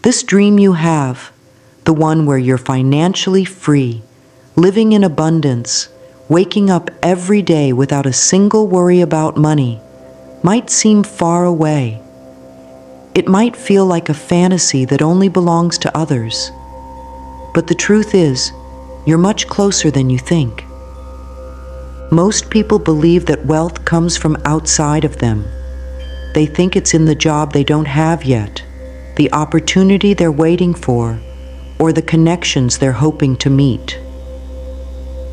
This dream you have, the one where you're financially free, living in abundance, waking up every day without a single worry about money, might seem far away. It might feel like a fantasy that only belongs to others. But the truth is, you're much closer than you think. Most people believe that wealth comes from outside of them. They think it's in the job they don't have yet, the opportunity they're waiting for, or the connections they're hoping to meet.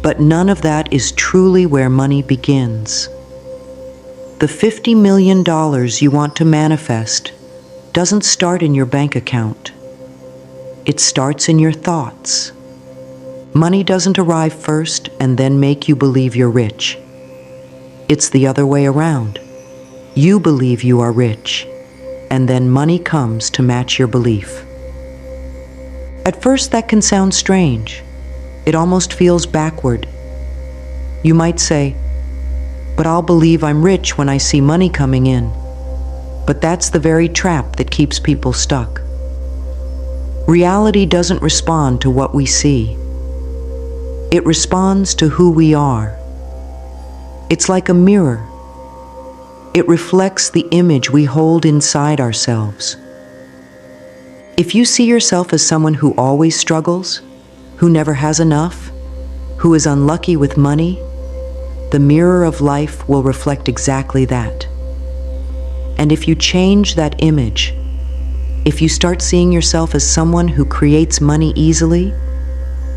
But none of that is truly where money begins. The $50 million you want to manifest doesn't start in your bank account. It starts in your thoughts. Money doesn't arrive first and then make you believe you're rich. It's the other way around. You believe you are rich, and then money comes to match your belief. At first, that can sound strange. It almost feels backward. You might say, "But I'll believe I'm rich when I see money coming in." But that's the very trap that keeps people stuck. Reality doesn't respond to what we see. It responds to who we are. It's like a mirror. It reflects the image we hold inside ourselves. If you see yourself as someone who always struggles, who never has enough, who is unlucky with money, the mirror of life will reflect exactly that. And if you change that image, if you start seeing yourself as someone who creates money easily,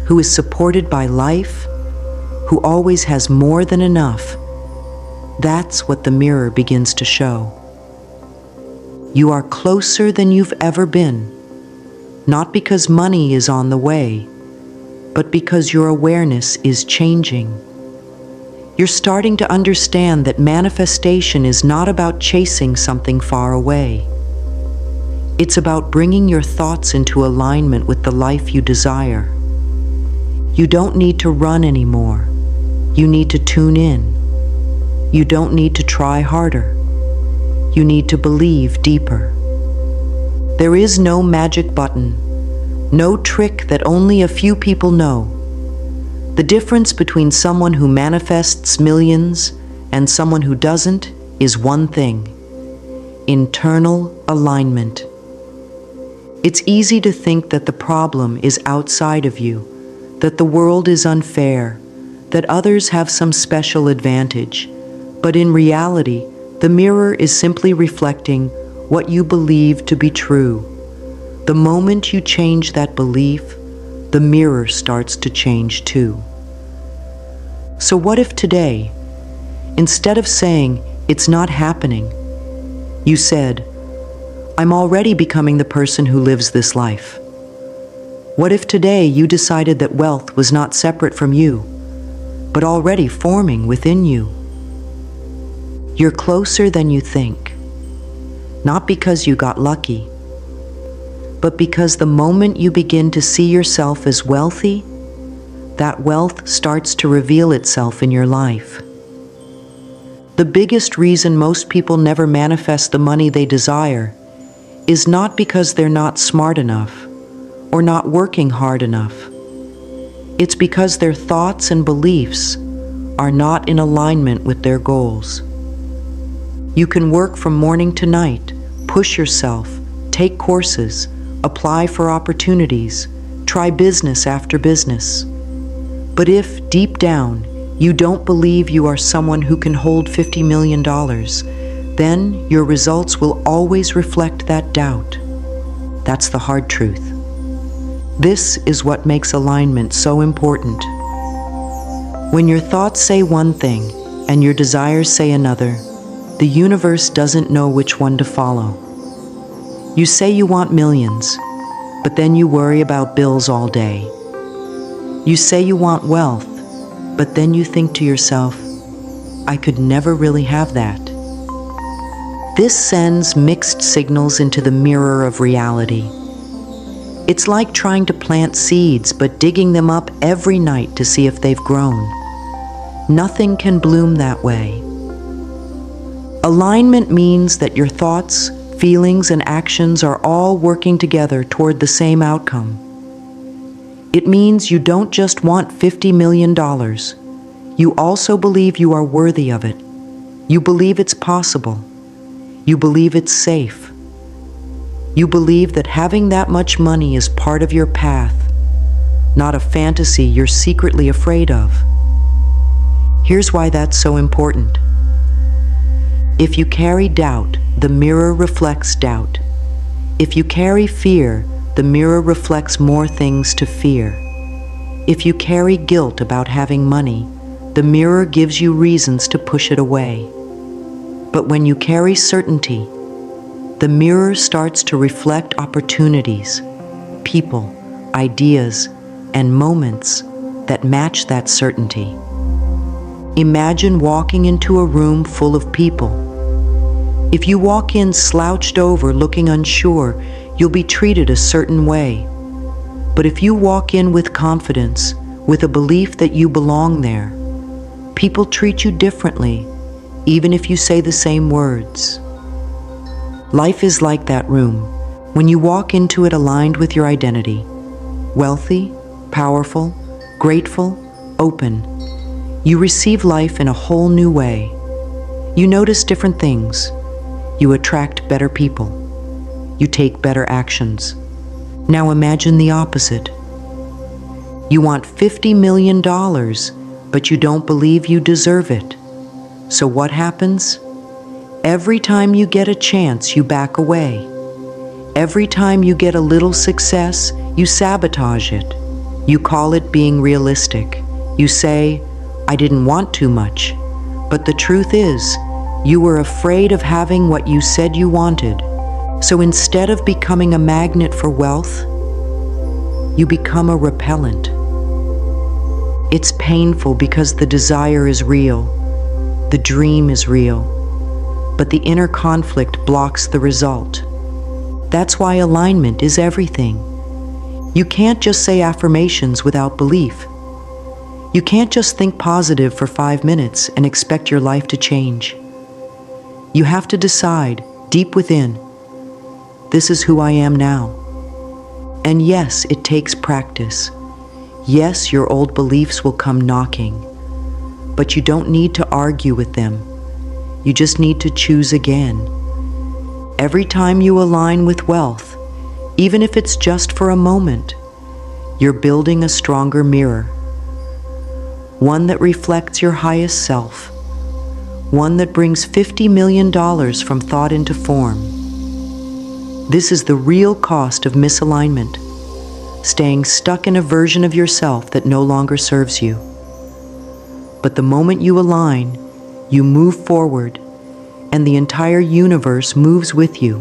who is supported by life, who always has more than enough, that's what the mirror begins to show. You are closer than you've ever been, not because money is on the way, but because your awareness is changing. You're starting to understand that manifestation is not about chasing something far away. It's about bringing your thoughts into alignment with the life you desire. You don't need to run anymore. You need to tune in. You don't need to try harder. You need to believe deeper. There is no magic button, no trick that only a few people know. The difference between someone who manifests millions and someone who doesn't is one thing: internal alignment. It's easy to think that the problem is outside of you, that the world is unfair, that others have some special advantage. But in reality, the mirror is simply reflecting what you believe to be true. The moment you change that belief, the mirror starts to change too. So what if today, instead of saying, "It's not happening," you said, "I'm already becoming the person who lives this life"? What if today you decided that wealth was not separate from you, but already forming within you? You're closer than you think, not because you got lucky, but because the moment you begin to see yourself as wealthy, that wealth starts to reveal itself in your life. The biggest reason most people never manifest the money they desire is not because they're not smart enough or not working hard enough. It's because their thoughts and beliefs are not in alignment with their goals. You can work from morning to night, push yourself, take courses, apply for opportunities, try business after business. But if, deep down, you don't believe you are someone who can hold $50 million, then your results will always reflect that doubt. That's the hard truth. This is what makes alignment so important. When your thoughts say one thing and your desires say another, the universe doesn't know which one to follow. You say you want millions, but then you worry about bills all day. You say you want wealth, but then you think to yourself, "I could never really have that." This sends mixed signals into the mirror of reality. It's like trying to plant seeds but digging them up every night to see if they've grown. Nothing can bloom that way. Alignment means that your thoughts, feelings, and actions are all working together toward the same outcome. It means you don't just want $50 million. You also believe you are worthy of it. You believe it's possible. You believe it's safe. You believe that having that much money is part of your path, not a fantasy you're secretly afraid of. Here's why that's so important. If you carry doubt, the mirror reflects doubt. If you carry fear, the mirror reflects more things to fear. If you carry guilt about having money, the mirror gives you reasons to push it away. But when you carry certainty, the mirror starts to reflect opportunities, people, ideas, and moments that match that certainty. Imagine walking into a room full of people. If you walk in slouched over, looking unsure, you'll be treated a certain way. But if you walk in with confidence, with a belief that you belong there, people treat you differently, even if you say the same words. Life is like that room. When you walk into it aligned with your identity, wealthy, powerful, grateful, open, you receive life in a whole new way. You notice different things. You attract better people. You take better actions. Now imagine the opposite. You want $50 million, but you don't believe you deserve it. So what happens? Every time you get a chance, you back away. Every time you get a little success, you sabotage it. You call it being realistic. You say, I didn't want too much. But the truth is, you were afraid of having what you said you wanted. So instead of becoming a magnet for wealth, you become a repellent. It's painful because the desire is real, the dream is real, but the inner conflict blocks the result. That's why alignment is everything. You can't just say affirmations without belief. You can't just think positive for 5 minutes and expect your life to change. You have to decide, deep within, this is who I am now. And yes, it takes practice. Yes, your old beliefs will come knocking, but you don't need to argue with them. You just need to choose again. Every time you align with wealth, even if it's just for a moment, you're building a stronger mirror. One that reflects your highest self. One that brings $50 million from thought into form. This is the real cost of misalignment, staying stuck in a version of yourself that no longer serves you. But the moment you align, you move forward, and the entire universe moves with you.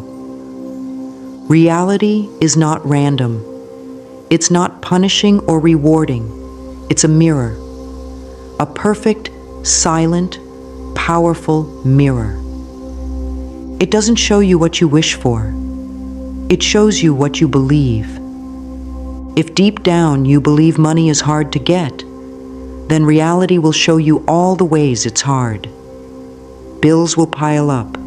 Reality is not random. It's not punishing or rewarding. It's a mirror. A perfect, silent, powerful mirror. It doesn't show you what you wish for. It shows you what you believe. If deep down you believe money is hard to get, then reality will show you all the ways it's hard. Bills will pile up.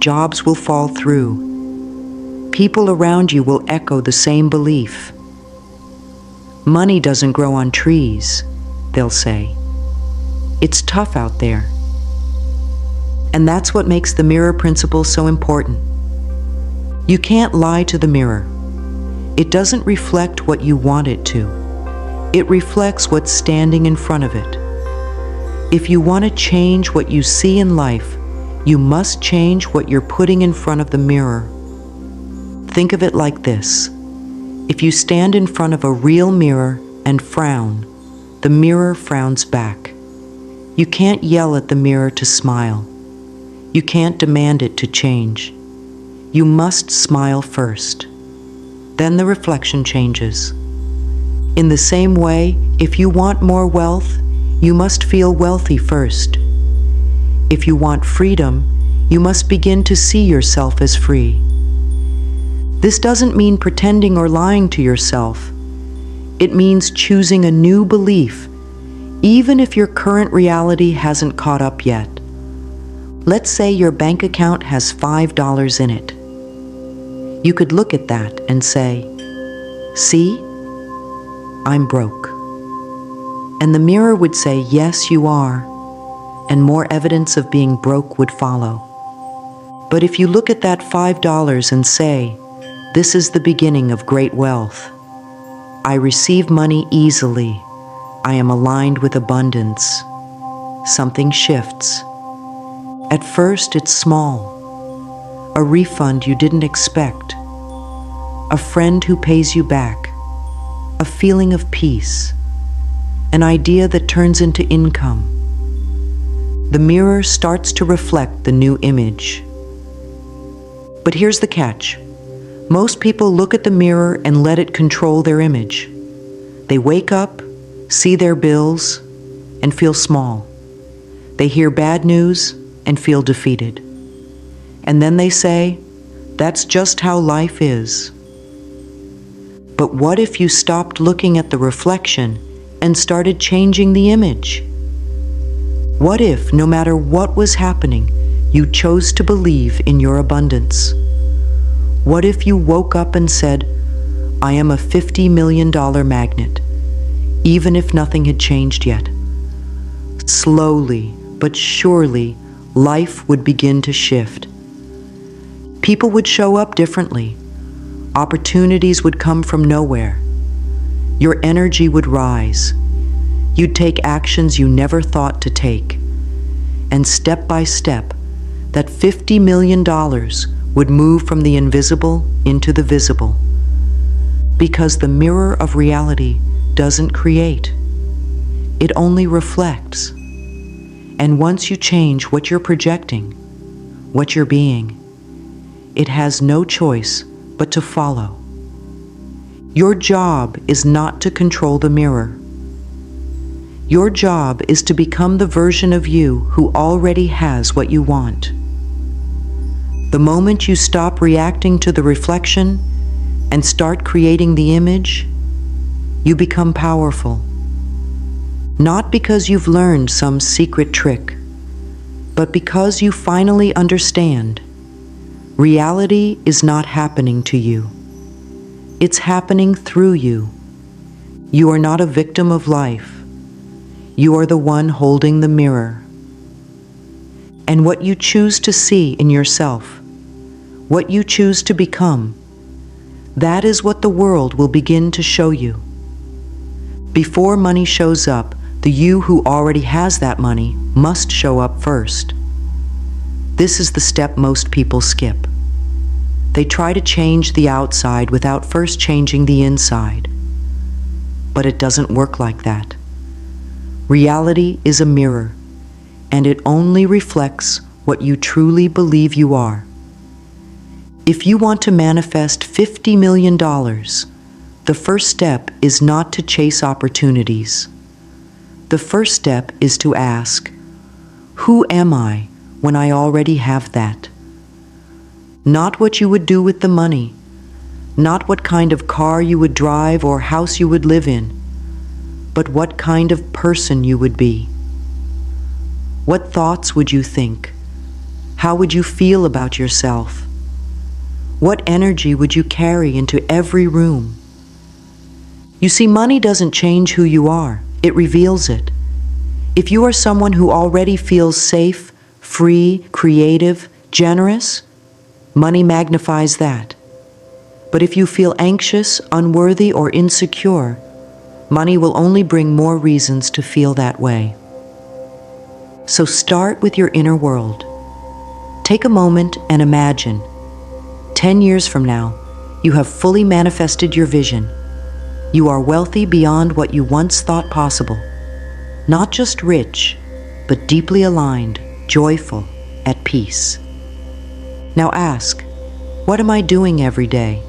Jobs will fall through. People around you will echo the same belief. Money doesn't grow on trees, they'll say. It's tough out there. And that's what makes the mirror principle so important. You can't lie to the mirror. It doesn't reflect what you want it to. It reflects what's standing in front of it. If you want to change what you see in life, you must change what you're putting in front of the mirror. Think of it like this. If you stand in front of a real mirror and frown, the mirror frowns back. You can't yell at the mirror to smile. You can't demand it to change. You must smile first. Then the reflection changes. In the same way, if you want more wealth, you must feel wealthy first. If you want freedom, you must begin to see yourself as free. This doesn't mean pretending or lying to yourself. It means choosing a new belief, even if your current reality hasn't caught up yet. Let's say your bank account has $5 in it. You could look at that and say, "See, I'm broke." And the mirror would say, "Yes, you are," and more evidence of being broke would follow. But if you look at that $5 and say, "This is the beginning of great wealth. I receive money easily. I am aligned with abundance," something shifts. At first, it's small. A refund you didn't expect. A friend who pays you back. A feeling of peace. An idea that turns into income. The mirror starts to reflect the new image. But here's the catch. Most people look at the mirror and let it control their image. They wake up, see their bills, and feel small. They hear bad news and feel defeated. And then they say, "That's just how life is." But what if you stopped looking at the reflection and started changing the image? What if, no matter what was happening, you chose to believe in your abundance? What if you woke up and said, "I am a $50 million magnet," even if nothing had changed yet? Slowly but surely, life would begin to shift. People would show up differently. Opportunities would come from nowhere. Your energy would rise. You'd take actions you never thought to take. And step by step, that $50 million would move from the invisible into the visible. Because the mirror of reality doesn't create. It only reflects. And once you change what you're projecting, what you're being, it has no choice but to follow. Your job is not to control the mirror. Your job is to become the version of you who already has what you want. The moment you stop reacting to the reflection and start creating the image, you become powerful. Not because you've learned some secret trick, but because you finally understand reality is not happening to you. It's happening through you. You are not a victim of life. You are the one holding the mirror. And what you choose to see in yourself, what you choose to become, that is what the world will begin to show you. Before money shows up, the you who already has that money must show up first. This is the step most people skip. They try to change the outside without first changing the inside. But it doesn't work like that. Reality is a mirror, and it only reflects what you truly believe you are. If you want to manifest $50 million, the first step is not to chase opportunities. The first step is to ask, who am I when I already have that? Not what you would do with the money, not what kind of car you would drive or house you would live in, but what kind of person you would be. What thoughts would you think? How would you feel about yourself? What energy would you carry into every room? You see, money doesn't change who you are, it reveals it. If you are someone who already feels safe, free, creative, generous, money magnifies that. But if you feel anxious, unworthy, or insecure, money will only bring more reasons to feel that way. So start with your inner world. Take a moment and imagine, 10 years from now, you have fully manifested your vision. You are wealthy beyond what you once thought possible. Not just rich, but deeply aligned, joyful, at peace. Now ask, what am I doing every day?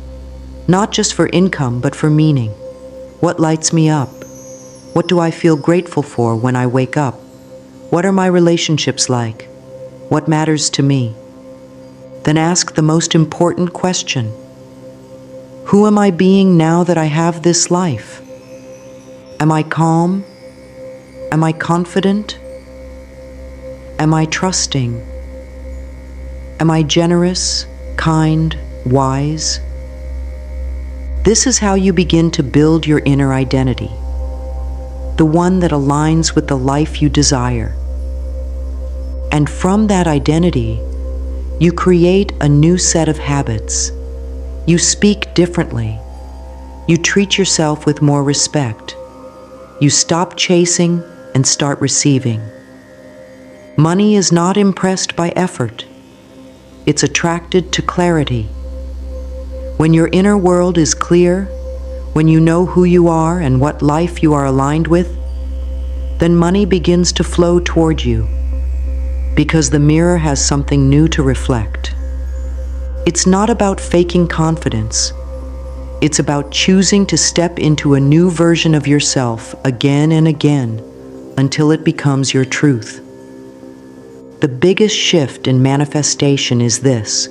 Not just for income, but for meaning. What lights me up? What do I feel grateful for when I wake up? What are my relationships like? What matters to me? Then ask the most important question. Who am I being now that I have this life? Am I calm? Am I confident? Am I trusting? Am I generous, kind, wise? This is how you begin to build your inner identity, the one that aligns with the life you desire. And from that identity, you create a new set of habits. You speak differently. You treat yourself with more respect. You stop chasing and start receiving. Money is not impressed by effort. It's attracted to clarity. When your inner world is clear, when you know who you are and what life you are aligned with, then money begins to flow toward you, because the mirror has something new to reflect. It's not about faking confidence. It's about choosing to step into a new version of yourself again and again until it becomes your truth. The biggest shift in manifestation is this: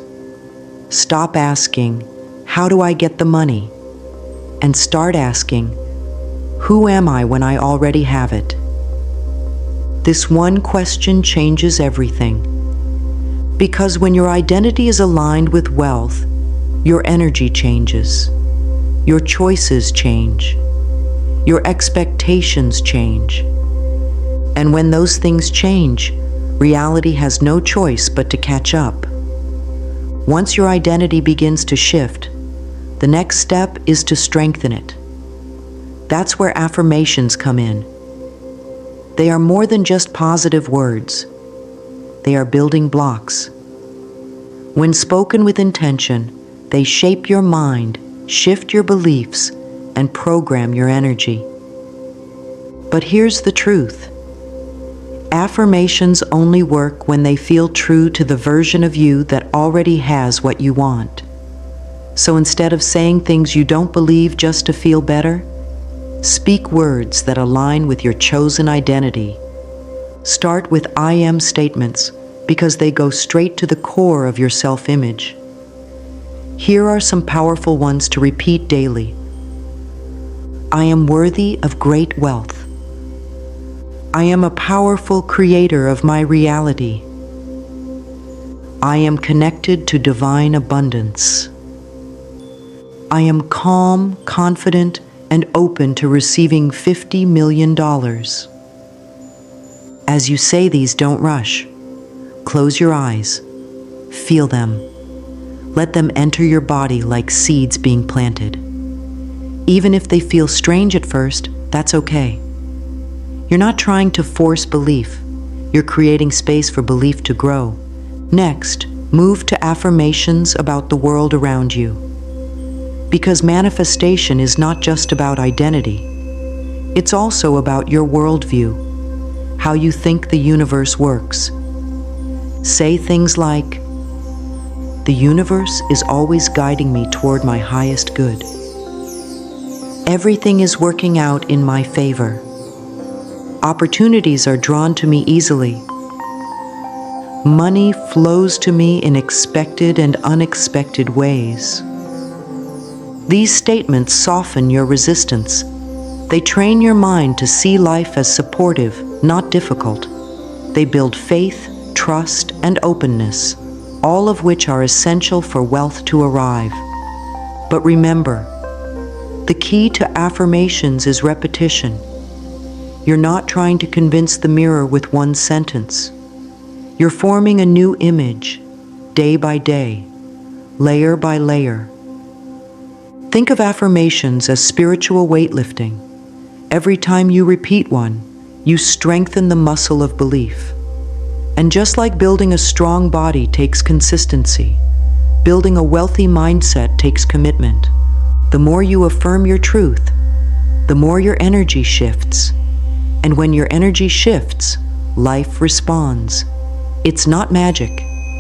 stop asking, "How do I get the money?" and start asking, "Who am I when I already have it?" This one question changes everything. Because when your identity is aligned with wealth, your energy changes, your choices change, your expectations change. And when those things change, reality has no choice but to catch up. Once your identity begins to shift, the next step is to strengthen it. That's where affirmations come in. They are more than just positive words. They are building blocks. When spoken with intention, they shape your mind, shift your beliefs, and program your energy. But here's the truth. Affirmations only work when they feel true to the version of you that already has what you want. So instead of saying things you don't believe just to feel better, speak words that align with your chosen identity. Start with I am statements because they go straight to the core of your self-image. Here are some powerful ones to repeat daily. I am worthy of great wealth. I am a powerful creator of my reality. I am connected to divine abundance. I am calm, confident, and open to receiving $50 million. As you say these, don't rush. Close your eyes. Feel them. Let them enter your body like seeds being planted. Even if they feel strange at first, that's okay. You're not trying to force belief. You're creating space for belief to grow. Next, move to affirmations about the world around you. Because manifestation is not just about identity. It's also about your worldview, how you think the universe works. Say things like, "The universe is always guiding me toward my highest good. Everything is working out in my favor. Opportunities are drawn to me easily. Money flows to me in expected and unexpected ways." These statements soften your resistance. They train your mind to see life as supportive, not difficult. They build faith, trust, and openness, all of which are essential for wealth to arrive. But remember, the key to affirmations is repetition. You're not trying to convince the mirror with one sentence. You're forming a new image, day by day, layer by layer. Think of affirmations as spiritual weightlifting. Every time you repeat one, you strengthen the muscle of belief. And just like building a strong body takes consistency, building a wealthy mindset takes commitment. The more you affirm your truth, the more your energy shifts. And when your energy shifts, life responds. It's not magic,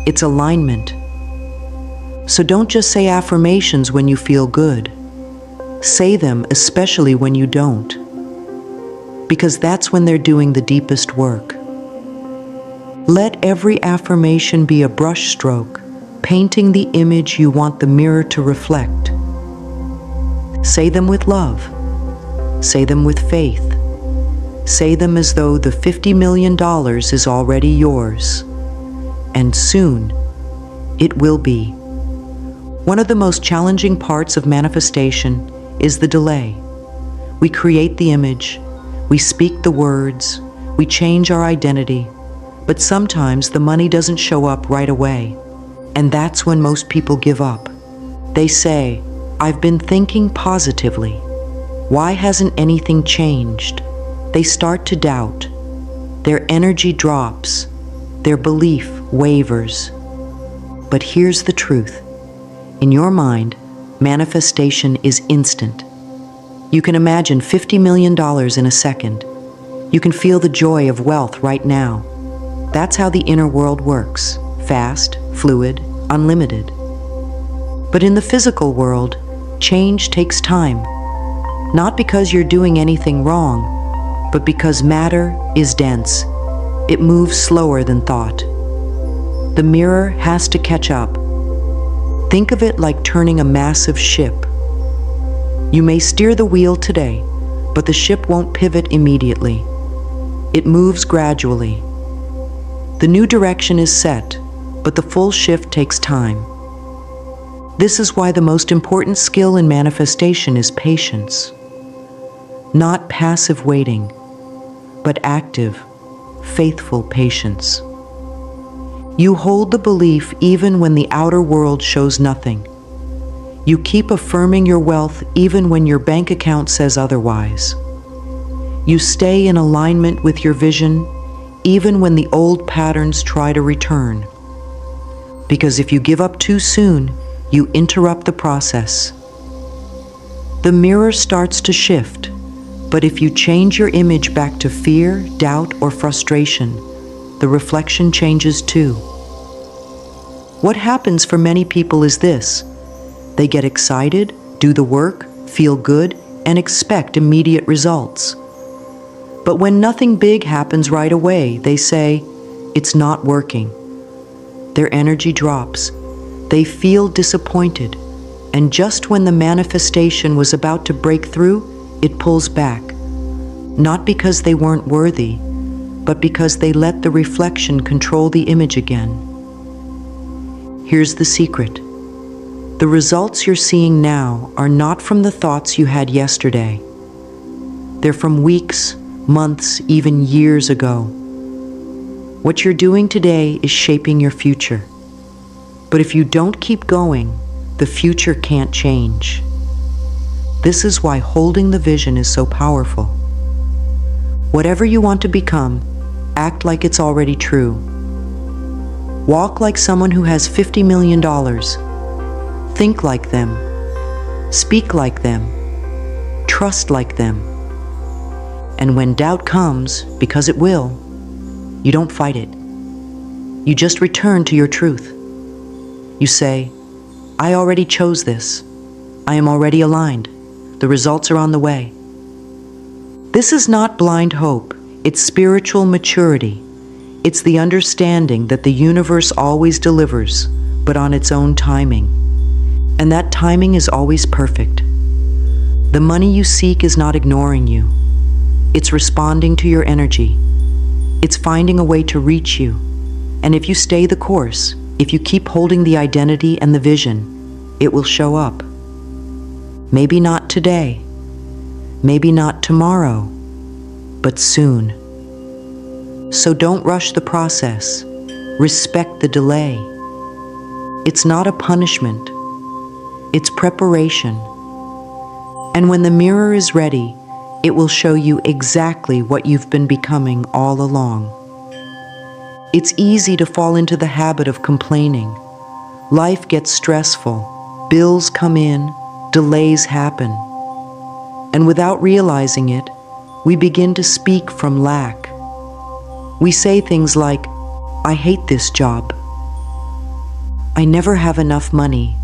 it's alignment. So don't just say affirmations when you feel good. Say them especially when you don't, because that's when they're doing the deepest work. Let every affirmation be a brushstroke, painting the image you want the mirror to reflect. Say them with love. Say them with faith. Say them as though the $50 million is already yours. And soon, It will be. One of the most challenging parts of manifestation is the delay. We create the image, we speak the words, we change our identity, but sometimes the money doesn't show up right away. And that's when most people give up. They say, "I've been thinking positively. Why hasn't anything changed?" They start to doubt. Their energy drops. Their belief wavers. But here's the truth. In your mind, manifestation is instant. You can imagine $50 million in a second. You can feel the joy of wealth right now. That's how the inner world works. Fast, fluid, unlimited. But in the physical world, change takes time. Not because you're doing anything wrong, but because matter is dense. It moves slower than thought. The mirror has to catch up. Think of it like turning a massive ship. You may steer the wheel today, but the ship won't pivot immediately. It moves gradually. The new direction is set, but the full shift takes time. This is why the most important skill in manifestation is patience. Not passive waiting, but active, faithful patience. You hold the belief even when the outer world shows nothing. You keep affirming your wealth even when your bank account says otherwise. You stay in alignment with your vision even when the old patterns try to return. Because if you give up too soon, you interrupt the process. The mirror starts to shift, but if you change your image back to fear, doubt, or frustration, the reflection changes too. What happens for many people is this: they get excited, do the work, feel good, and expect immediate results. But when nothing big happens right away, they say, "It's not working." Their energy drops. They feel disappointed, and just when the manifestation was about to break through, it pulls back. Not because they weren't worthy, but because they let the reflection control the image again. Here's the secret. The results you're seeing now are not from the thoughts you had yesterday. They're from weeks, months, even years ago. What you're doing today is shaping your future. But if you don't keep going, the future can't change. This is why holding the vision is so powerful. Whatever you want to become, act like it's already true. Walk like someone who has $50 million. Think like them. Speak like them. Trust like them. And when doubt comes, because it will, you don't fight it. You just return to your truth. You say, "I already chose this. I am already aligned. The results are on the way." This is not blind hope. It's spiritual maturity. It's the understanding that the universe always delivers, but on its own timing. And that timing is always perfect. The money you seek is not ignoring you. It's responding to your energy. It's finding a way to reach you. And if you stay the course, if you keep holding the identity and the vision, it will show up. Maybe not today, maybe not tomorrow, but soon. So don't rush the process. Respect the delay. It's not a punishment. It's preparation. And when the mirror is ready, it will show you exactly what you've been becoming all along. It's easy to fall into the habit of complaining. Life gets stressful. Bills come in. Delays happen. And without realizing it, we begin to speak from lack. We say things like, "I hate this job. I never have enough money.